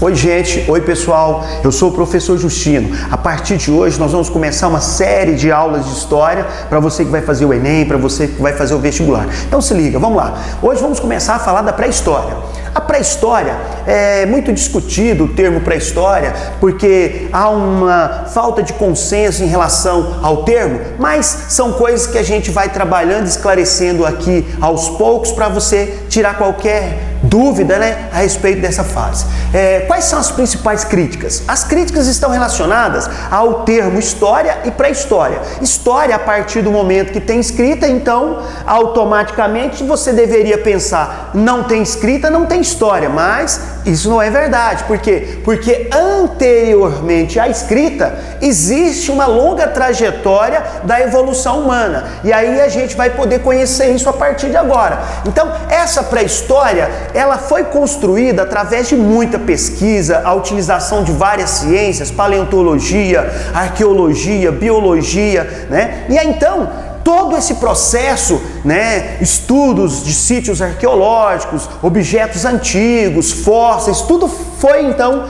Oi gente, oi pessoal, eu sou o professor Justino. A partir de hoje nós vamos começar uma série de aulas de história para você que vai fazer o Enem, para você que vai fazer o vestibular. Então se liga, vamos lá. Hoje vamos começar a falar da pré-história. A pré-história é muito discutido o termo pré-história porque há uma falta de consenso em relação ao termo, mas são coisas que a gente vai trabalhando, esclarecendo aqui aos poucos para você tirar qualquer dúvida, a respeito dessa fase. Quais são as principais críticas? As críticas estão relacionadas ao termo história e pré-história. História a partir do momento que tem escrita, então automaticamente você deveria pensar, não tem escrita, não tem história, mas isso não é verdade. Por quê? Porque anteriormente à escrita existe uma longa trajetória da evolução humana, e aí a gente vai poder conhecer isso a partir de agora. Então essa pré-história ela foi construída através de muita pesquisa, a utilização de várias ciências, paleontologia, arqueologia, biologia, E aí então todo esse processo, estudos de sítios arqueológicos, objetos antigos, fósseis, tudo foi então,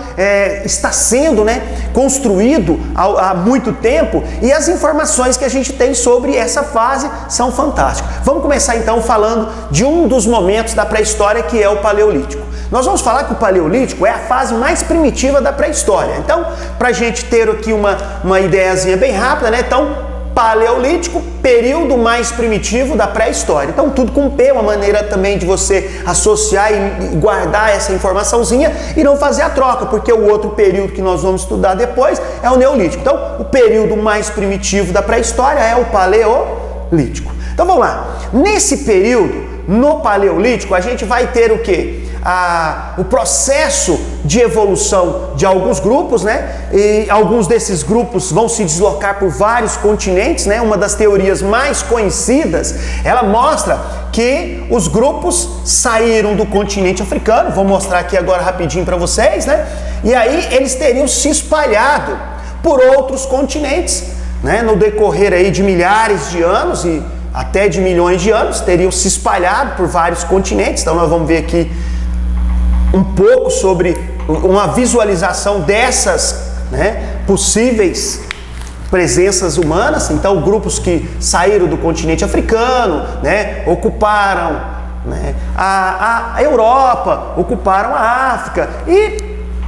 está sendo construído há muito tempo, e as informações que a gente tem sobre essa fase são fantásticas. Vamos começar então falando de um dos momentos da pré-história, que é o Paleolítico. Nós vamos falar que o Paleolítico é a fase mais primitiva da pré-história. Então, para a gente ter aqui uma ideiazinha bem rápida, Então, Paleolítico, período mais primitivo da pré-história. Então, tudo com P, uma maneira também de você associar e guardar essa informaçãozinha e não fazer a troca, porque o outro período que nós vamos estudar depois é o Neolítico. Então, o período mais primitivo da pré-história é o Paleolítico. Então, vamos lá. Nesse período, no Paleolítico, a gente vai ter o quê? O processo de evolução de alguns grupos, E alguns desses grupos vão se deslocar por vários continentes, Uma das teorias mais conhecidas, ela mostra que os grupos saíram do continente africano, vou mostrar aqui agora rapidinho para vocês, E aí eles teriam se espalhado por outros continentes, No decorrer aí de milhares de anos e até de milhões de anos, teriam se espalhado por vários continentes. Então nós vamos ver aqui um pouco sobre uma visualização dessas possíveis presenças humanas. Então, grupos que saíram do continente africano, ocuparam a Europa, ocuparam a África e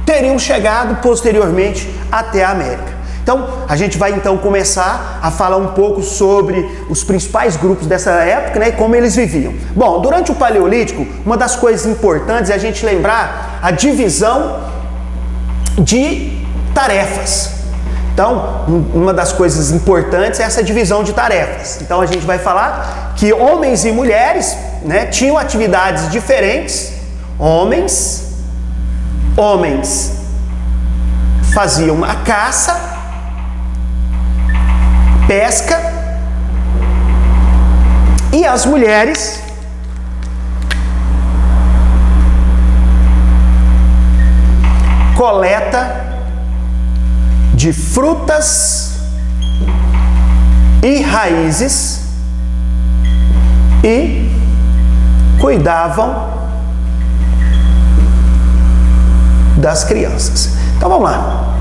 teriam chegado posteriormente até a América. Então, a gente vai então começar a falar um pouco sobre os principais grupos dessa época, e como eles viviam. Bom, durante o Paleolítico, uma das coisas importantes é a gente lembrar a divisão de tarefas. Então, uma das coisas importantes é essa divisão de tarefas. Então, a gente vai falar que homens e mulheres, tinham atividades diferentes. Homens faziam a caça, pesca, e as mulheres coleta de frutas e raízes e cuidavam das crianças. Então vamos lá,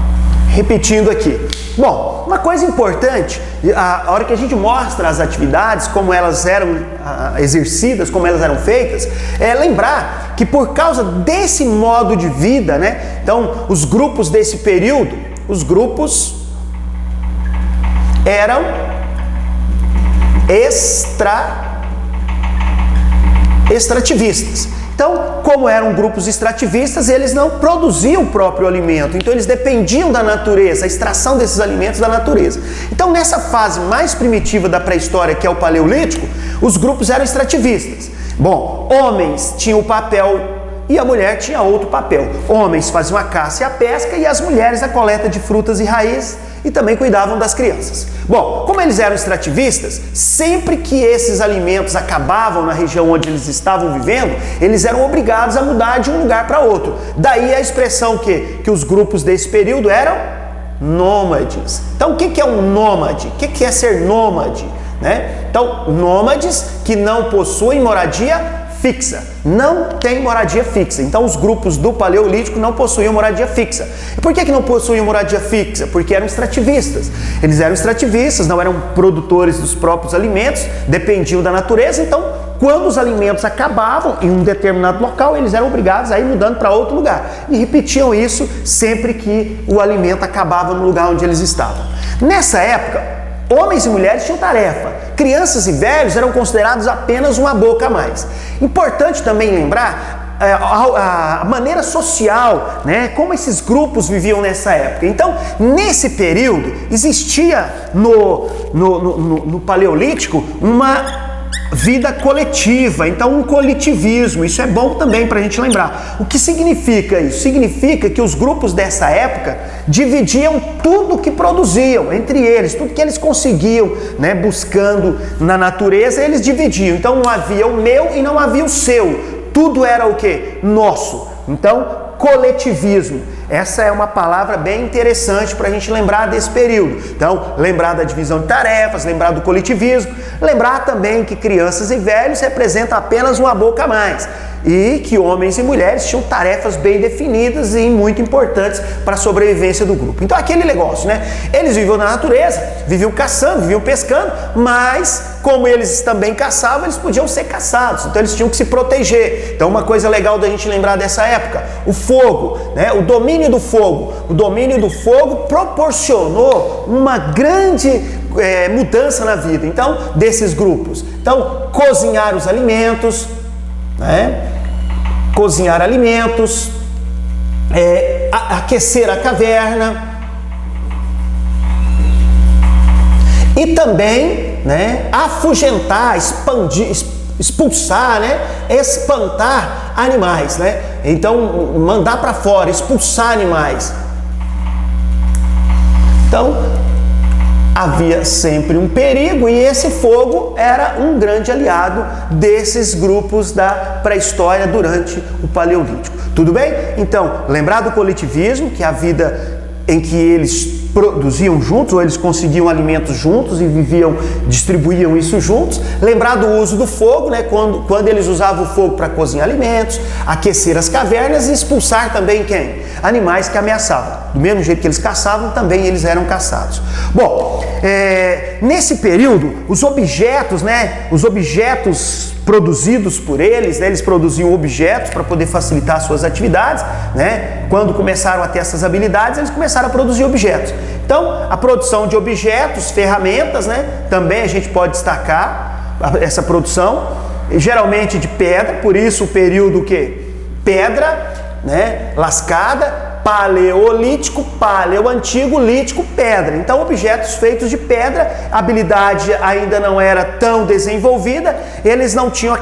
repetindo aqui. Bom, uma coisa importante, a hora que a gente mostra as atividades, como elas eram exercidas, como elas eram feitas, é lembrar que por causa desse modo de vida, então os grupos desse período, os grupos eram extrativistas. Então, como eram grupos extrativistas, eles não produziam o próprio alimento, então eles dependiam da natureza, a extração desses alimentos da natureza. Então, nessa fase mais primitiva da pré-história, que é o Paleolítico, os grupos eram extrativistas. Bom, homens tinham o papel e a mulher tinha outro papel. Homens faziam a caça e a pesca e as mulheres a coleta de frutas e raízes e também cuidavam das crianças. Bom, como eles eram extrativistas, sempre que esses alimentos acabavam na região onde eles estavam vivendo, eles eram obrigados a mudar de um lugar para outro. Daí a expressão que os grupos desse período eram nômades. Então, o que é um nômade? O que é ser nômade? Então, nômades que não possuem moradia fixa. Não tem moradia fixa. Então os grupos do Paleolítico não possuíam moradia fixa. E por que não possuíam moradia fixa? Porque eram extrativistas. Eles eram extrativistas, não eram produtores dos próprios alimentos, dependiam da natureza. Então, quando os alimentos acabavam em um determinado local, eles eram obrigados a ir mudando para outro lugar. E repetiam isso sempre que o alimento acabava no lugar onde eles estavam. Nessa época, homens e mulheres tinham tarefa. Crianças e velhos eram considerados apenas uma boca a mais. Importante também lembrar a maneira social, né, como esses grupos viviam nessa época. Então, nesse período, existia no Paleolítico uma vida coletiva, então um coletivismo. Isso é bom também para a gente lembrar. O que significa isso? Significa que os grupos dessa época dividiam tudo que produziam entre eles, tudo que eles conseguiam, né, buscando na natureza, eles dividiam. Então não havia o meu e não havia o seu. Tudo era o quê? Nosso. Então, coletivismo. Essa é uma palavra bem interessante para a gente lembrar desse período. Então, lembrar da divisão de tarefas, lembrar do coletivismo, lembrar também que crianças e velhos representam apenas uma boca a mais. E que homens e mulheres tinham tarefas bem definidas e muito importantes para a sobrevivência do grupo. Então, aquele negócio, né? Eles viviam na natureza, viviam caçando, viviam pescando, mas como eles também caçavam, eles podiam ser caçados. Então, eles tinham que se proteger. Então, uma coisa legal da gente lembrar dessa época, o fogo, né? O domínio do fogo. O domínio do fogo proporcionou uma grande mudança na vida, então, desses grupos. Então, cozinhar os alimentos, né? Cozinhar alimentos, aquecer a caverna e também, né, afugentar, expandir, expulsar, né, espantar animais, né? Então, mandar para fora, expulsar animais. Então, havia sempre um perigo e esse fogo era um grande aliado desses grupos da pré-história durante o Paleolítico. Tudo bem? Então, lembrar do coletivismo, que é a vida em que eles produziam juntos, ou eles conseguiam alimentos juntos e distribuíam isso juntos. Lembrar do uso do fogo, né? Quando eles usavam o fogo para cozinhar alimentos, aquecer as cavernas e expulsar também quem? Animais que ameaçavam. Do mesmo jeito que eles caçavam, também eles eram caçados. Bom, nesse período, os objetos, né? Os objetos produzidos por eles, né? Eles produziam objetos para poder facilitar suas atividades, né? Quando começaram a ter essas habilidades, eles começaram a produzir objetos. Então, a produção de objetos, ferramentas, né? Também a gente pode destacar essa produção, geralmente de pedra, por isso o período que pedra, né? Lascada, paleolítico, paleoantigo, lítico, pedra. Então, objetos feitos de pedra, a habilidade ainda não era tão desenvolvida, eles não tinham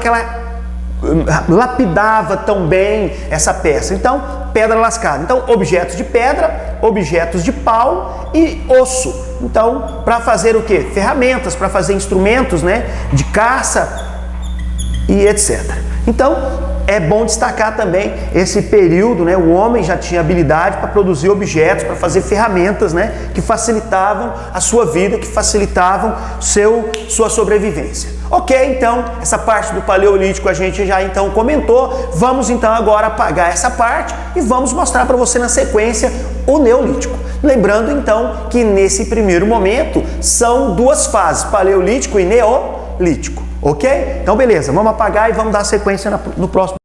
lapidava tão bem essa peça. Então, pedra lascada. Então, objetos de pedra, objetos de pau e osso. Então, para fazer o quê? Ferramentas, para fazer instrumentos, né, de caça e etc. Então, é bom destacar também esse período, né? O homem já tinha habilidade para produzir objetos, para fazer ferramentas, né, que facilitavam a sua vida, que facilitavam sua sobrevivência. Ok, então, essa parte do Paleolítico a gente já então comentou. Vamos então agora apagar essa parte e vamos mostrar para você na sequência o Neolítico. Lembrando então que nesse primeiro momento são duas fases, Paleolítico e Neolítico. Ok? Então beleza, vamos apagar e vamos dar sequência no próximo.